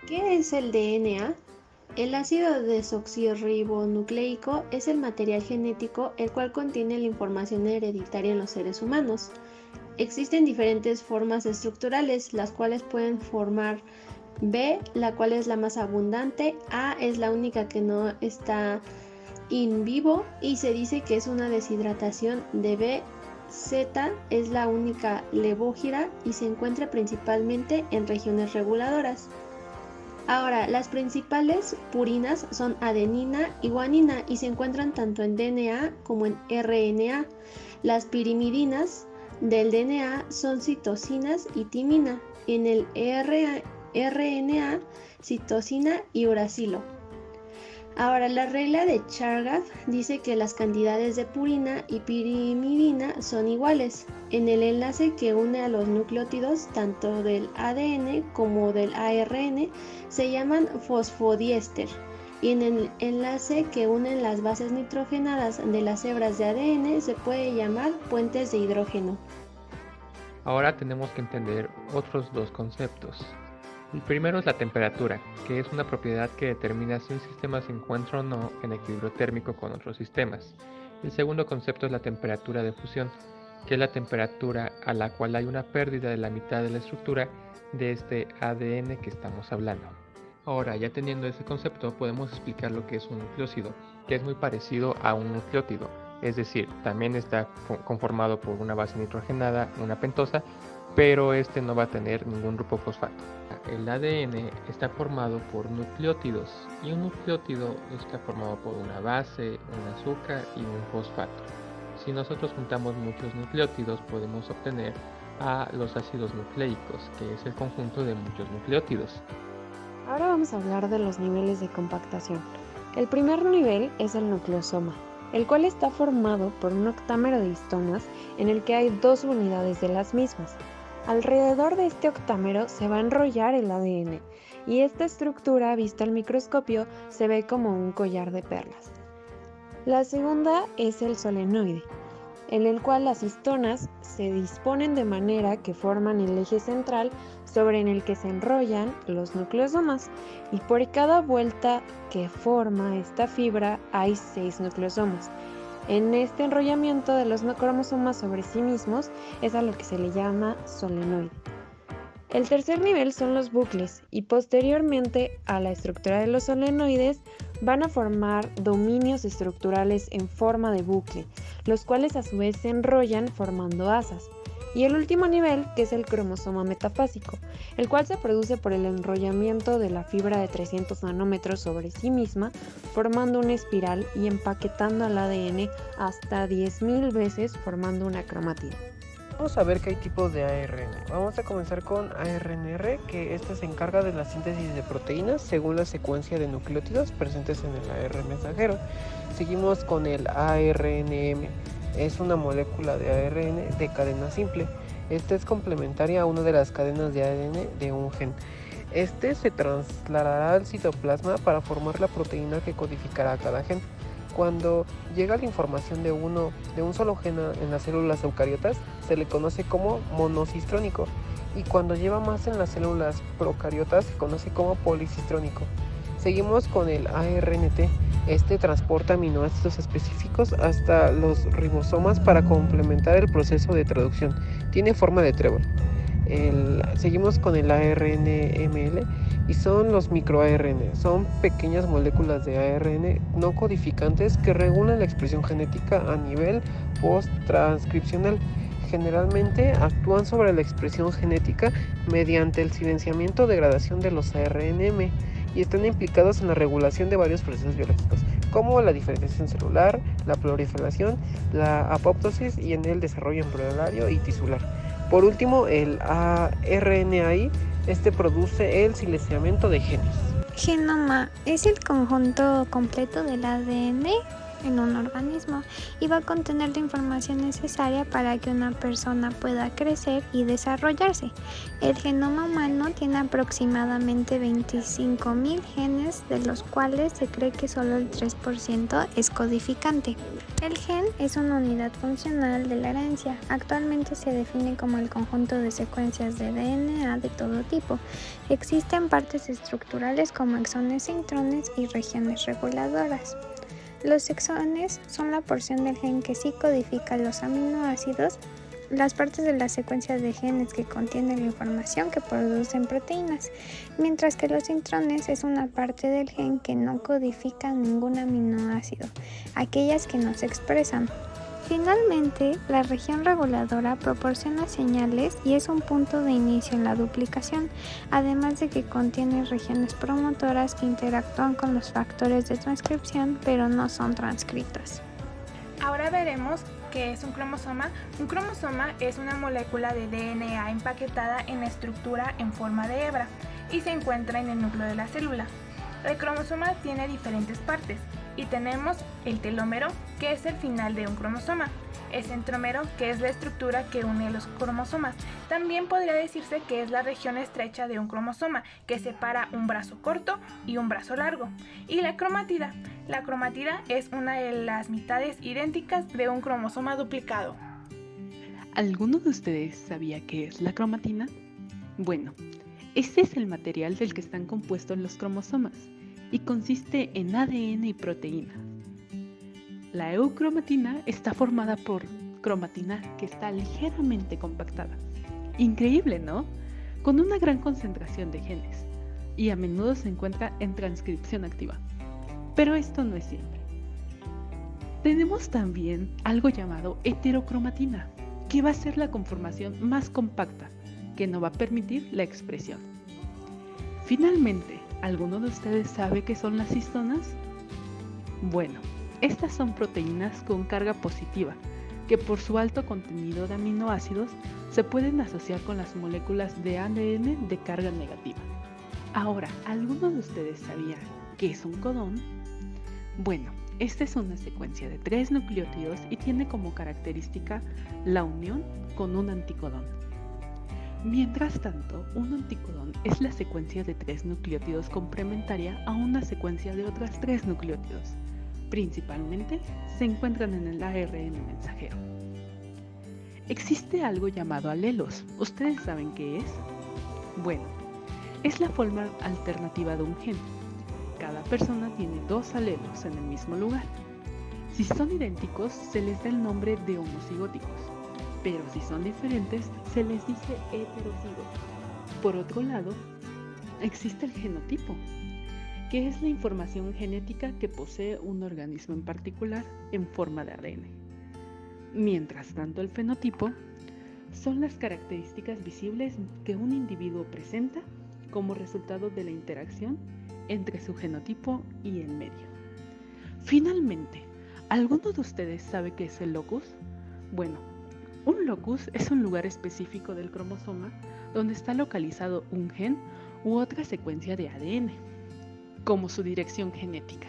¿Qué es el DNA? El ácido desoxirribonucleico es el material genético el cual contiene la información hereditaria en los seres humanos. Existen diferentes formas estructurales, las cuales pueden formar B, la cual es la más abundante, A es la única que no está in vivo y se dice que es una deshidratación de B, Z es la única levógira y se encuentra principalmente en regiones reguladoras. Ahora, las principales purinas son adenina y guanina y se encuentran tanto en DNA como en RNA. Las pirimidinas del DNA son citosinas y timina. En el RNA, citosina y uracilo. Ahora, la regla de Chargaff dice que las cantidades de purina y pirimidina son iguales. En el enlace que une a los nucleótidos, tanto del ADN como del ARN, se llaman fosfodiéster. Y en el enlace que unen las bases nitrogenadas de las hebras de ADN se puede llamar puentes de hidrógeno. Ahora tenemos que entender otros dos conceptos. El primero es la temperatura, que es una propiedad que determina si un sistema se encuentra o no en equilibrio térmico con otros sistemas. El segundo concepto es la temperatura de fusión, que es la temperatura a la cual hay una pérdida de la mitad de la estructura de este ADN que estamos hablando. Ahora, ya teniendo ese concepto, podemos explicar lo que es un nucleósido, que es muy parecido a un nucleótido, es decir, también está conformado por una base nitrogenada, una pentosa, pero este no va a tener ningún grupo fosfato. El ADN está formado por nucleótidos y un nucleótido está formado por una base, un azúcar y un fosfato. Si nosotros juntamos muchos nucleótidos podemos obtener a los ácidos nucleicos, que es el conjunto de muchos nucleótidos. Ahora vamos a hablar de los niveles de compactación. El primer nivel es el nucleosoma, el cual está formado por un octámero de histonas en el que hay dos unidades de las mismas. Alrededor de este octámero se va a enrollar el ADN y esta estructura vista al microscopio se ve como un collar de perlas. La segunda es el solenoide, en el cual las histonas se disponen de manera que forman el eje central sobre el que se enrollan los nucleosomas y por cada vuelta que forma esta fibra hay 6 nucleosomas. En este enrollamiento de los cromosomas sobre sí mismos es a lo que se le llama solenoide. El tercer nivel son los bucles y posteriormente a la estructura de los solenoides van a formar dominios estructurales en forma de bucle, los cuales a su vez se enrollan formando asas. Y el último nivel, que es el cromosoma metafásico, el cual se produce por el enrollamiento de la fibra de 300 nanómetros sobre sí misma, formando una espiral y empaquetando al ADN hasta 10.000 veces formando una cromátida. Vamos a ver que hay tipos de ARN. Vamos a comenzar con ARNR, que este se encarga de la síntesis de proteínas según la secuencia de nucleótidos presentes en el ARN mensajero. Seguimos con el ARNM. Es una molécula de ARN de cadena simple. Esta es complementaria a una de las cadenas de ADN de un gen. Este se trasladará al citoplasma para formar la proteína que codificará cada gen. Cuando llega la información de un solo gen en las células eucariotas, se le conoce como monocistrónico, y cuando lleva más en las células procariotas se conoce como policistrónico. Seguimos con el ARNT. Este transporta aminoácidos específicos hasta los ribosomas para complementar el proceso de traducción. Tiene forma de trébol. Seguimos con el ARNML y son los microARN. Son pequeñas moléculas de ARN no codificantes que regulan la expresión genética a nivel post-transcripcional. Generalmente actúan sobre la expresión genética mediante el silenciamiento o degradación de los ARNM y están implicados en la regulación de varios procesos biológicos, como la diferenciación celular, la proliferación, la apoptosis y en el desarrollo embrionario y tisular. Por último, el RNAi, este produce el silenciamiento de genes. Genoma es el conjunto completo del ADN. en un organismo y va a contener la información necesaria para que una persona pueda crecer y desarrollarse. El genoma humano tiene aproximadamente 25.000 genes, de los cuales se cree que solo el 3% es codificante. El gen es una unidad funcional de la herencia. Actualmente se define como el conjunto de secuencias de DNA de todo tipo. Existen partes estructurales como exones e intrones y regiones reguladoras. Los exones son la porción del gen que sí codifica los aminoácidos, las partes de la secuencia de genes que contienen la información que producen proteínas, mientras que los intrones es una parte del gen que no codifica ningún aminoácido, aquellas que no se expresan. Finalmente, la región reguladora proporciona señales y es un punto de inicio en la duplicación, además de que contiene regiones promotoras que interactúan con los factores de transcripción pero no son transcritas. Ahora veremos qué es un cromosoma. Un cromosoma es una molécula de DNA empaquetada en estructura en forma de hebra y se encuentra en el núcleo de la célula. El cromosoma tiene diferentes partes y tenemos el telómero, que es el final de un cromosoma, el centrómero, que es la estructura que une los cromosomas. También podría decirse que es la región estrecha de un cromosoma, que separa un brazo corto y un brazo largo. Y la cromatida. La cromatida es una de las mitades idénticas de un cromosoma duplicado. ¿Alguno de ustedes sabía qué es la cromatina? Bueno, este es el material del que están compuestos los cromosomas y consiste en ADN y proteínas. La eucromatina está formada por cromatina que está ligeramente compactada. Increíble, ¿no? Con una gran concentración de genes y a menudo se encuentra en transcripción activa. Pero esto no es siempre. Tenemos también algo llamado heterocromatina, que va a ser la conformación más compacta, que no va a permitir la expresión. Finalmente, ¿alguno de ustedes sabe qué son las histonas? Bueno, estas son proteínas con carga positiva, que por su alto contenido de aminoácidos se pueden asociar con las moléculas de ADN de carga negativa. Ahora, ¿alguno de ustedes sabía qué es un codón? Bueno, esta es una secuencia de 3 nucleótidos y tiene como característica la unión con un anticodón. Mientras tanto, un anticodón es la secuencia de 3 nucleótidos complementaria a una secuencia de otras 3 nucleótidos. Principalmente se encuentran en el ARN mensajero. Existe algo llamado alelos. ¿Ustedes saben qué es? Bueno, es la forma alternativa de un gen. Cada persona tiene 2 alelos en el mismo lugar. Si son idénticos, se les da el nombre de homocigóticos, pero si son diferentes, se les dice heterocigóticos. Por otro lado, existe el genotipo, que es la información genética que posee un organismo en particular en forma de ADN. Mientras tanto, el fenotipo son las características visibles que un individuo presenta como resultado de la interacción entre su genotipo y el medio. Finalmente, ¿alguno de ustedes sabe qué es el locus? Bueno, un locus es un lugar específico del cromosoma donde está localizado un gen u otra secuencia de ADN, como su dirección genética.